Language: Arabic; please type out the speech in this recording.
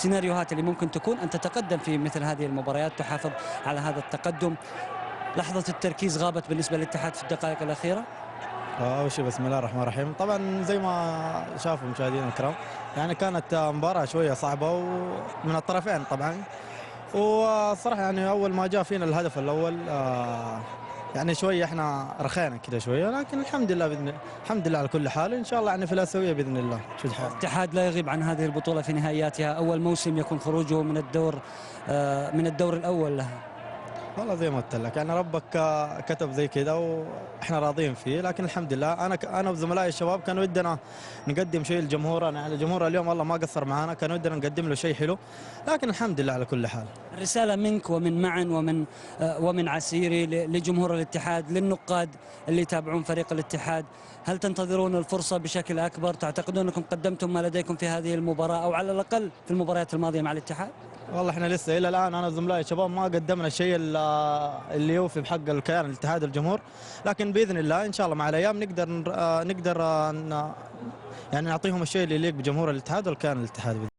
السيناريوهات اللي ممكن تكون أن تتقدم في مثل هذه المباريات، تحافظ على هذا التقدم. لحظة التركيز غابت بالنسبة للاتحاد في الدقائق الأخيرة. أول شيء بسم الله الرحمن الرحيم. طبعا زي ما شافوا مشاهدينا الكرام، يعني كانت مباراة شوية صعبة ومن الطرفين طبعا. والصراحة يعني أول ما جاء فينا الهدف الأول يعني شوية احنا رخينا كده شوية، لكن الحمد لله الحمد لله على كل حال. إن شاء الله يعني في الآسيوية بإذن الله. شو الحال؟ الاتحاد لا يغيب عن هذه البطولة في نهائياتها، أول موسم يكون خروجه من الدور الأول لها. والله زي ما قلت لك يعني ربك كتب زي كده واحنا راضيين فيه، لكن الحمد لله انا وزملائي الشباب كانوا ودنا نقدم شيء للجمهور. انا يعني الجمهور اليوم والله ما قصر معنا، كانوا ودنا نقدم له شيء حلو، لكن الحمد لله على كل حال. الرسالة منك ومن معن ومن عسيري لجمهور الاتحاد، للنقاد اللي يتابعون فريق الاتحاد، هل تنتظرون الفرصة بشكل أكبر؟ تعتقدون أنكم قدمتم ما لديكم في هذه المباراة أو على الأقل في المباريات الماضية مع الاتحاد؟ والله احنا لسه الى الان انا وزملائي الشباب ما قدمنا الشيء اللي يوفي بحق الكيان الاتحاد الجمهور، لكن باذن الله ان شاء الله مع الايام نقدر يعني نعطيهم الشيء اللي يليق بجمهور الاتحاد والكيان الاتحاد.